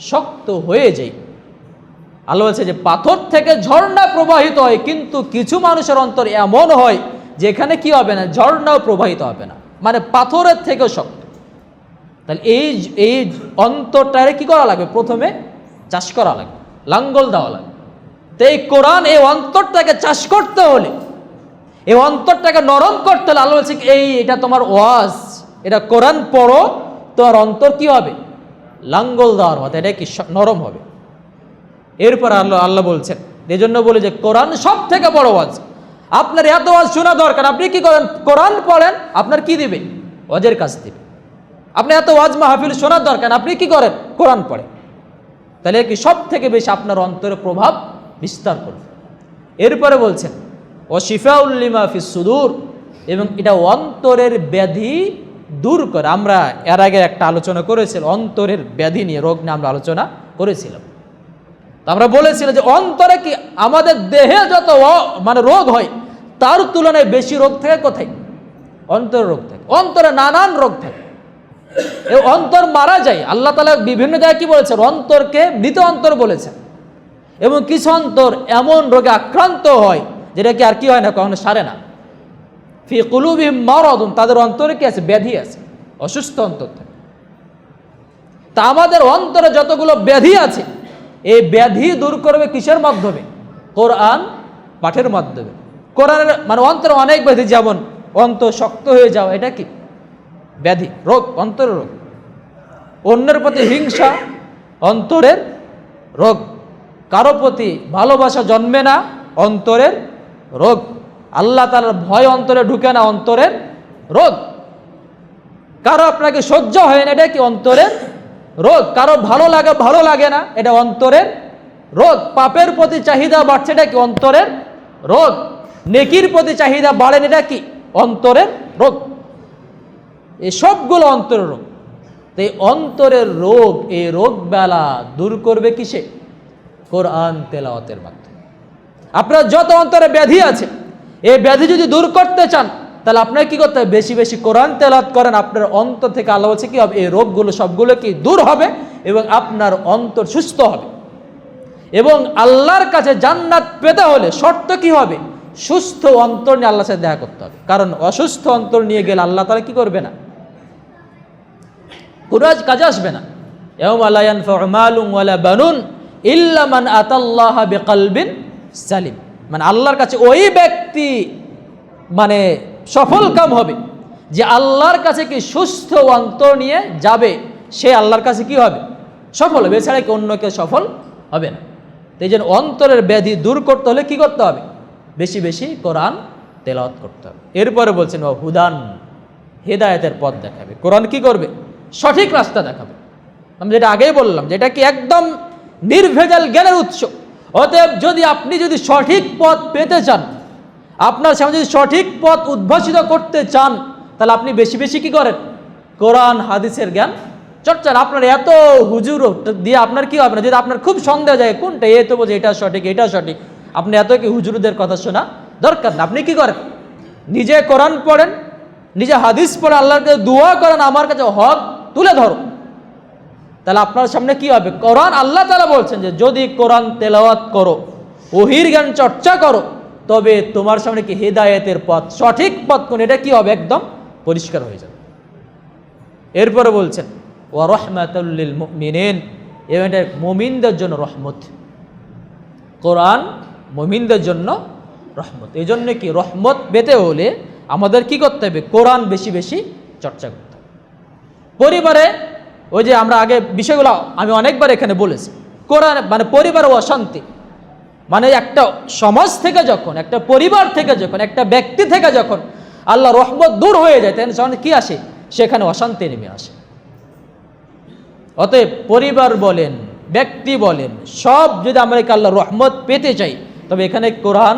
শক্ত হয়ে যায়। আল্লাহ বলছে যে পাথর থেকে ঝর্ণা প্রবাহিত হয়, কিন্তু কিছু মানুষের অন্তর এমন হয় যেখানে কি হবে না? ঝর্ণাও প্রবাহিত হবে না, মানে পাথরের থেকেও শক্ত। তাহলে এই অন্তরটারে কি করা লাগবে? প্রথমে চাষ করা লাগবে, লাঙ্গল দেওয়া লাগবে। তো এই কোরআন, এই অন্তরটাকে চাষ করতে হলে, এই অন্তরটাকে নরম করতে হলে আল্লাহ বলছে এটা তোমার ওয়াজ, এটা কোরআন পড়ো, তোমার অন্তর কি হবে? লাঙ্গল দেওয়ার মতো, এটা কি নরম হবে। এরপর আল্লাহ বলছেন, এই জন্য বলে যে কোরআন সব থেকে বড় ওয়াজ। আপনার এত ওয়াজ শোনা দরকার, আপনি কি করেন? কোরআন পড়েন, আপনার কি দিবে? ওয়াজের কাজ দিবে। আপনি এত ওয়াজ মাহফিল শোনার দরকার, আপনি কি করেন? কোরআন পড়েন। তাহলে কি সব থেকে বেশি আপনার অন্তরে প্রভাব বিস্তার করবে। এরপরে বলছেন ওয়াশিফাউল লিমা ফিস সুদূর, এবং এটা অন্তরের ব্যাধি দূর করে। আমরা এর আগে একটা আলোচনা করেছিলাম, অন্তরের ব্যাধি নিয়ে, রোগ নিয়ে আমরা আলোচনা করেছিলাম। আমরা বলেছিলাম যে অন্তরে কি আমাদের দেহে যত মানে রোগ হয়, তার তুলনায় বেশি রোগ থাকে কোথায়? অন্তরের রোগ থাকে। অন্তরে নানান রোগ থাকে। এই অন্তর মারা যায়। আল্লাহ তাআলা বিভিন্ন জায়গায় কি বলেছেন? অন্তরকে মৃত অন্তর বলেছেন। এবং কিছু অন্তর এমন রোগে আক্রান্ত হয় যেটা কি আর কি হয় না, কখনো সারে না। ফি কুলুবিহিম মারাদুন, তাদের অন্তরে কি আছে? ব্যাধি আছে, অসুস্থ অন্তর থাকে। তা আমাদের অন্তরে যতগুলো ব্যাধি আছে, এই ব্যাধি দূর করবে কিসের মাধ্যমে? কোরআন পাঠের মাধ্যমে। কোরআনের মানে অন্তরে অনেক ব্যাধি, যেমন অন্তর শক্ত হয়ে যাওয়া, এটা কি ব্যাধি, রোগ, অন্তরের রোগ। অন্যের প্রতি হিংসা, অন্তরের রোগ। কারো প্রতি ভালোবাসা জন্মে না, অন্তরের রোগ। আল্লাহ তাআলার ভয় অন্তরে ঢুকে না, অন্তরের রোগ। কারো আপনাকে সহ্য হয় না, এটা কি অন্তরের রোগ। কারো ভালো লাগে না, এটা অন্তরের রোগ। পাপের প্রতি চাহিদা বাড়ছে, এটা কি অন্তরের রোগ। নেকির প্রতি চাহিদা বাড়েন, এটা কি অন্তরের রোগ। এই সবগুলো অন্তরের রোগ। তো এই অন্তরের রোগ, এই রোগ বেলা দূর করবে কিসে? কোরআন তেলাওয়াতের মাধ্যমে। আপনার যত অন্তরে ব্যাধি আছে, এই ব্যাধি যদি দূর করতে চান, তাহলে আপনাকে কি করতে হবে? বেশি বেশি কোরআন তেলাওয়াত করেন। আপনার অন্তর থেকে আল্লাহ বলছে কি হবে? এই রোগগুলো সবগুলো কি দূর হবে, এবং আপনার অন্তর সুস্থ হবে। এবং আল্লাহর কাছে জান্নাত পেতে হলে শর্ত কি হবে? সুস্থ অন্তর নিয়ে আল্লাহর সাথে দেখা করতে হবে। কারণ অসুস্থ অন্তর নিয়ে গেলে আল্লাহ তাআলা কি করবে না? কোনো কাজে আসবে না। ইয়াউমা লা ইয়ানফাউ মালুন ওয়ালা বানুন ইল্লা মান আতাল্লাহা বিকলবিন সালিম। মানে আল্লাহর কাছে ওই ব্যক্তি মানে সফল কাম হবে যে আল্লাহর কাছে কি সুস্থ অন্তর নিয়ে যাবে, সে আল্লাহর কাছে কি হবে? সফল হবে। এছাড়া কি অন্য কেউ সফল হবে না। এই জন্য অন্তরের ব্যাধি দূর করতে হলে কি করতে হবে? বেশি বেশি কোরআন তেলাওয়াত করতে হবে। এরপরে বলছেন হুদান, হেদায়েতের পথ দেখাবে। কোরআন কি করবে? সঠিক রাস্তা দেখাবে। আমি যেটা আগেই বললাম, যেটা কি একদম নির্ভেজাল জ্ঞানের উৎস। অতএব আপনি যদি সঠিক পথ পেতে চান, আপনার সামনে যদি সঠিক পথ উদ্ভাসিত করতে চান, তাহলে আপনি বেশি বেশি কি করেন? কোরআন হাদিসের জ্ঞান চর্চা। আপনার এত হুজুর দিয়ে আপনার কি হবে না? যদি আপনার খুব সন্দেহ যায় কোনটা, তো বোঝে এটা সঠিক, এটা সঠিক, আপনি এত কি হুজুরদের কথা শোনা দরকার না। আপনি কি করেন? নিজে কোরআন পড়েন, নিজে হাদিস পড়ে, আল্লাহর কাছে দোয়া করেন, আমার কাছে হক তুলে ধরো। তাহলে আপনার সামনে কি হবে? কোরআন, আল্লাহ তাআলা বলছেন যে যদি কোরআন তেলাওয়াত করো, ওহির জ্ঞান চর্চা করো, তবে তোমার সামনে কি হেদায়েতের পথ, সঠিক পথ কোন, এটা কি হবে? একদম পরিষ্কার হয়ে যাবে। এরপরে বলছেন ওয়া রাহমাতুল লিল মুমিনিন, এবং এটা মুমিনদের জন্য রহমত। কোরআন মুমিনদের জন্য রহমত। এই জন্য কি রহমত পেতে হলে আমাদের কি করতে হবে? কোরআন বেশি বেশি চর্চা করতে হবে। পরিবারে ওই যে আমরা আগে বিষয়গুলো আমি অনেকবার এখানে বলেছি, কোরআন মানে পরিবার অশান্তি, মানে একটা সমাজ থেকে যখন, একটা পরিবার থেকে যখন, একটা ব্যক্তি থেকে যখন আল্লাহ রহমত দূর হয়ে যায়, তখন কি আসে? সেখানে অশান্তি নেমে আসে। অতএব পরিবার বলেন, ব্যক্তি বলেন, সব যদি আমরা আল্লাহ রহমত পেতে চাই, তবে এখানে কোরআন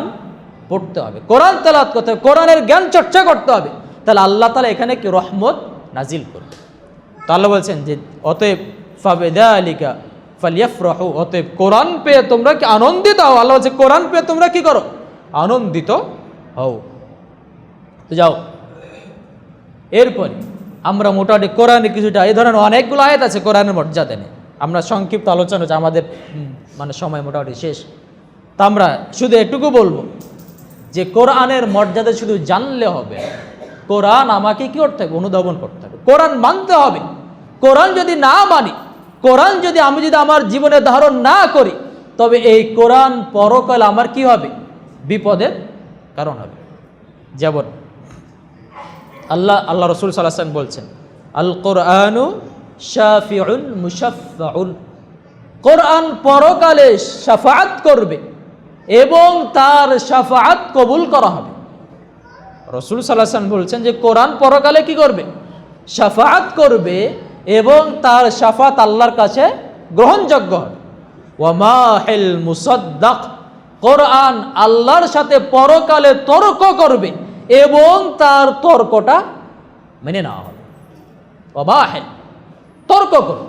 পড়তে হবে, কোরআন তেলাওয়াত করতে হবে, কোরআনের জ্ঞান চর্চা করতে হবে। তাহলে আল্লাহ তাআলা এখানে কি রহমত নাজিল করবে। তো আল্লাহ বলছেন যে অতএব ফাবিযালিকা ফালইফরাহু, অতএব কোরআন পেয়ে তোমরা কি আনন্দিত হও। আল্লাহ বলছে কোরআন পেয়ে তোমরা কি করো? আনন্দিত হও। তো যাও, এরপরে আমরা মোটামুটি কোরআনে কিছুটা এই ধরনের অনেকগুলো আয়াত আছে কোরআনের মর্যাদা নিয়ে, আমরা সংক্ষিপ্ত আলোচনা হচ্ছে, আমাদের মানে সময় মোটামুটি শেষ। তা আমরা শুধু এটুকু বলবো যে কোরআনের মর্যাদা শুধু জানলে হবে, কোরআন আমাকে কি করতে হবে? অনুধাবন করতে হবে, কোরআন মানতে হবে। কোরআন যদি না মানি, কোরআন যদি আমি আমার জীবনে ধারণ না করি, তবে এই কোরআন পরকালে আমার কি হবে? বিপদের কারণ হবে। যেমন আল্লাহ রাসূল সাল্লাল্লাহু আলাইহি ওয়াসাল্লাম বলছেন, আল কোরআনু শাফিউন মুশাফফাউন, কোরআন পরকালে শাফাআত করবে এবং তার শাফাআত কবুল করা হবে। রাসূল সাল্লাল্লাহু আলাইহি ওয়াসাল্লাম বলছেন যে কোরআন পরকালে কি করবে? শাফাআত করবে এবং তার শাফাত আল্লাহর কাছে গ্রহণযোগ্য হবে। ওয়া মাহিল মুসাদ্দাক, কোরআন আল্লাহর সাথে পরকালে তর্ক করবে এবং তার তর্কটা মেনে নেওয়া হবে। ওয়া মাহিল, তর্ক করবে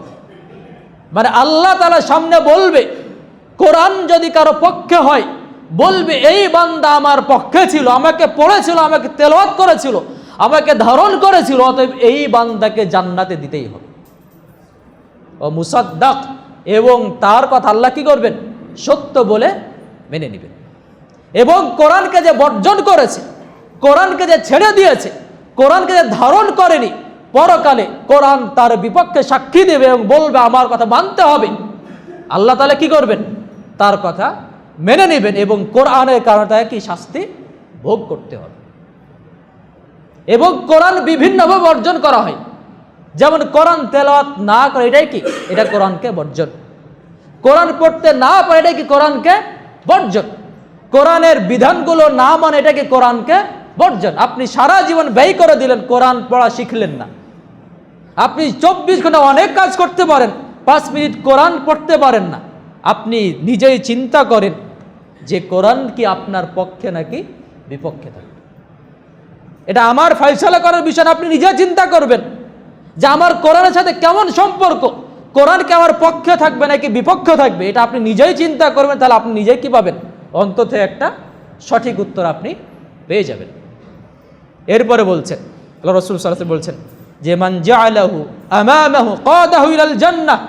মানে আল্লাহ তাআলা সামনে বলবে, কোরআন যদি কারো পক্ষে হয়, বলবে এই বান্দা আমার পক্ষে ছিল, আমাকে পড়েছিল, আমাকে তেলাওয়াত করেছিল, আমাকে ধারণ করেছিল, অতএব এই বান্দাকে জান্নাতে দিতেই হবে। ও মুসাদ্দাক, এবং তার কথা আল্লাহ কি করবেন? সত্য বলে মেনে নেবেন। এবং কোরআনকে যে বর্জন করেছে, কোরআনকে যে ছেড়ে দিয়েছে, কোরআনকে যে ধারণ করেনি, পরকালে কোরআন তার বিপক্ষে সাক্ষী দেবে এবং বলবে আমার কথা মানতে হবে। আল্লাহ তাআলা কি করবেন? তার কথা মেনে নেবেন এবং কোরআনের কারণে তাকে কি শাস্তি ভোগ করতে হবে। এবং কোরআন বিভিন্নভাবে বর্জন করা হয়, যেমন কোরআন তেলাওয়াত না করে, এটাই কি? এটা কোরআনকে বর্জন। কোরআন পড়তে না পারে, এটাই কি? কোরআনকে বর্জন। কোরআনের বিধানগুলো না মানে, এটা কি? কোরআনকে বর্জন। আপনি সারা জীবন ব্যয় করে দিলেন, কোরআন পড়া শিখলেন না। আপনি 24 ঘন্টা অনেক কাজ করতে পারেন, 5 মিনিট কোরআন পড়তে পারেন না। আপনি নিজেই চিন্তা করেন যে কোরআন কি আপনার পক্ষে নাকি বিপক্ষে থাকবে। এটা আমার ফয়সালা করার বিষয় না, আপনি নিজে চিন্তা করবেন যে আমার কোরআনের সাথে কেমন সম্পর্ক, কোরআন কি আমার পক্ষে থাকবে নাকি বিপক্ষে থাকবে। এটা আপনি নিজেই চিন্তা করবেন, তাহলে আপনি নিজেই কি পাবেন? অন্তত একটা সঠিক উত্তর আপনি পেয়ে যাবেন। এরপরে বলছেন আল্লাহ রাসূল সাল্লাল্লাহু আলাইহি ওয়াসাল্লাম বলছেন যে মান জাআলাহু আমামাহু কাদাহু ইলাল জান্নাহ,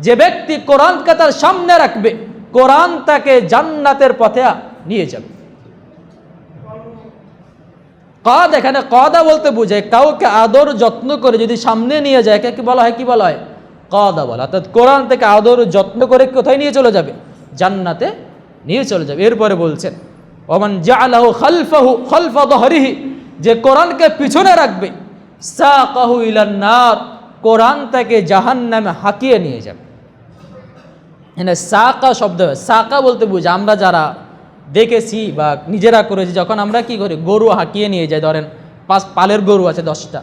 যে ব্যক্তি কোরআনকে তার সামনে রাখবে, কোরআন তাকে জান্নাতের পথে নিয়ে যাবে। কাদ, এখানে কাদা বলতে বোঝায় কাউকে আদর যত্ন করে যদি সামনে নিয়ে যায়, একে কি বলা হয়? কি বলা হয়? কাদা বলা। অর্থাৎ কোরআন থেকে আদর যত্ন করে কোথায় নিয়ে চলে যাবে? জান্নাতে নিয়ে চলে যাবে। এরপরে বলছেন ওমান জাআলাহু খালফাহু খালফা যহরিহি, যে কোরআনকে পিছনে রাখবে, সাকাহু ইলান নার, কোরআন তাকে জাহান্নামে হাঁকিয়ে নিয়ে যাবে। এখানে সাকা শব্দ, সাকা বলতে বুঝি আমরা যারা দেখেছি বা নিজেরা করেছি, যখন আমরা কি করি? গরু হাঁকিয়ে নিয়ে যাই, ধরেন 5 পালের গরু আছে 10টা,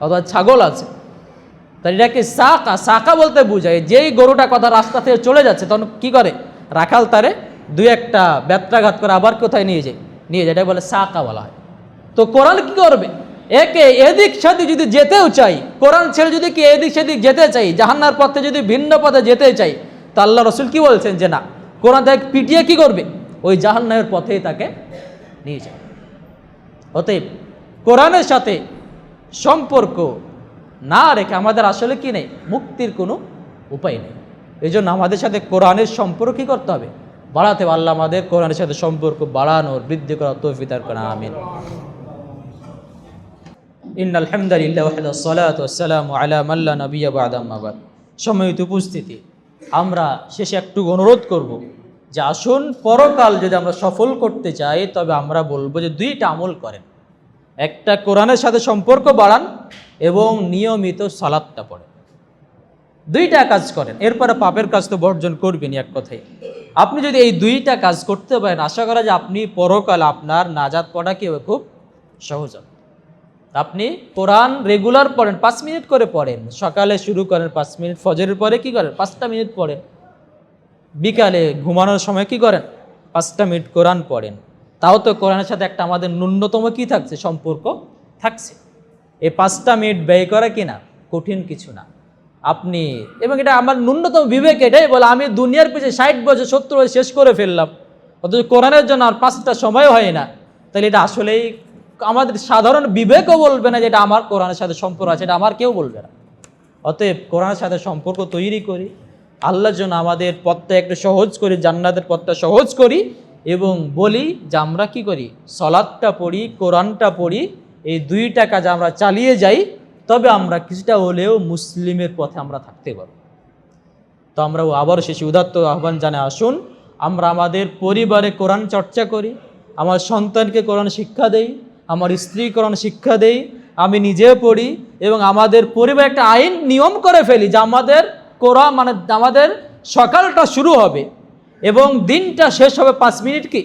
অথবা ছাগল আছে, তাই এটাকে সাকা, সাকা বলতে বোঝায় যেই গরুটা কথা রাস্তা থেকে চলে যাচ্ছে, তখন কি করে? রাখাল তারে 2-1টা ব্যত্রাঘাত করে আবার কোথায় নিয়ে যায়? এটা বলে সাকা বলা হয়। তো কোরআন কি করবে? একে এদিক সেদিক যদি যেতেও চাই, কোরআন ছেড়ে যদি কি এদিক সেদিক যেতে চাই, জাহান্নার পথে যদি ভিন্ন পথে যেতে চাই, তা আল্লাহ রাসূল কি বলছেন যে না, কোরআন তাকে পিটিয়ে কি করবে? ওই জাহান্নামের পথেই তাকে নিয়ে যায়। অতএব কোরআনের সাথে সম্পর্ক না রেখে আমাদের আসলে কি নেই? মুক্তির কোনো উপায় নেই। এই জন্য আমাদের সাথে কোরআনের সম্পর্ক কি করতে হবে? বাড়াতে হবে। আল্লাহ আমাদের কোরআনের সাথে সম্পর্ক বাড়ানোর, বৃদ্ধি করার তৌফিক দান করেন। আমিন। ইন্নাল হামদালিল্লাহি ওয়াহদাহু সলাতু ওয়াসসালামু আলা মান লা নাবিয়্যা বা'দা আম্মা বা'দ। সম্মানিত উপস্থিতি, আমরা শেষে একটু অনুরোধ করব যে আসুন পরকাল যদি আমরা সফল করতে চাই তবে আমরা বলবো যে দুইটা আমল করেন। একটা কোরআনের সাথে সম্পর্ক বাড়ান এবং নিয়মিত সালাতটা পড়েন। দুইটা কাজ করেন, এরপরে পাপের কাজ তো বর্জন করবেন। এক কথায় আপনি যদি এই দুইটা কাজ করতে পারেন, আশা করা যে আপনি পরকাল আপনার নাজাত পড়া কি হবে, খুব সহজ হবে। আপনি কোরআন রেগুলার পড়েন, 5 মিনিট করে পড়েন। সকালে শুরু করেন 5 মিনিট, ফজরের পরে কি করেন 5টা মিনিট পড়েন, বিকালে ঘুমানোর সময় কি করেন 5টা মিনিট কোরআন পড়েন। তাও তো কোরআনের সাথে একটা আমাদের ন্যূনতম কি থাকছে, সম্পর্ক থাকছে। এই 5টা মিনিট ব্যয় করা কিনা কঠিন কিছু না। আপনি এবং এটা আমার ন্যূনতম বিবেক এটাই বলে, আমি দুনিয়ার পিছিয়ে 60 বছর 70 বছর শেষ করে ফেললাম, অথচ কোরআনের জন্য আর 5টা সময় হয় না। তাহলে এটা আসলেই আমাদের সাধারণ বিবেকও বলবে না যে এটা আমার কোরআনের সাথে সম্পর্ক আছে, এটা আমার কেউ বলবে না। অতএব কোরআনের সাথে সম্পর্ক তৈরি করি, আল্লাহর জন্য আমাদের পথটা একটু সহজ করি, জান্নাতের পথটা সহজ করি এবং বলি যে আমরা কি করি, সালাতটা পড়ি, কোরআনটা পড়ি, এই দুইটা কাজ আমরা চালিয়ে যাই, তবে আমরা কিছুটা হলেও মুসলিমের পথে আমরা থাকতে পারব। তো আমরা আবারও শেষে উদাত্ত আহ্বান জানাই, আসুন আমরা আমাদের পরিবারে কোরআন চর্চা করি, আমার সন্তানকে কোরআন শিক্ষা দেই, আমার স্ত্রী কোরআন শিক্ষা দেই, আমি নিজেও পড়ি এবং আমাদের পরিবার একটা আইন নিয়ম করে ফেলি যে আমাদের কোরআন মানে আমাদের সকালটা শুরু হবে এবং দিনটা শেষ হবে 5 মিনিট কি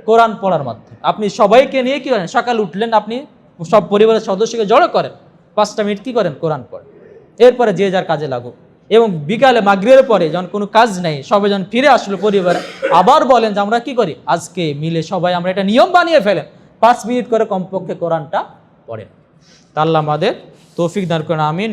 কোরআন পড়ার মাধ্যমে। আপনি সবাইকে নিয়ে কি করেন, সকাল উঠলেন, আপনি সব পরিবারের সদস্যকে জড়ো করেন, 5টা মিনিট কি করেন কোরআন পড়েন। এরপরে যে যার কাজে লাগুক এবং বিকালে মাগরিবের পরে যখন কোনো কাজ নেই, সবাই যখন ফিরে আসলো পরিবারে, আবার বলেন যে আমরা কি করি, আজকে মিলে সবাই আমরা এটা নিয়ম বানিয়ে ফেলেন, 5 মিনিট করে কমপক্ষে কোরআনটা পড়েন। তা আল্লাহ আমাদের তৌফিক দান করেন, আমিন।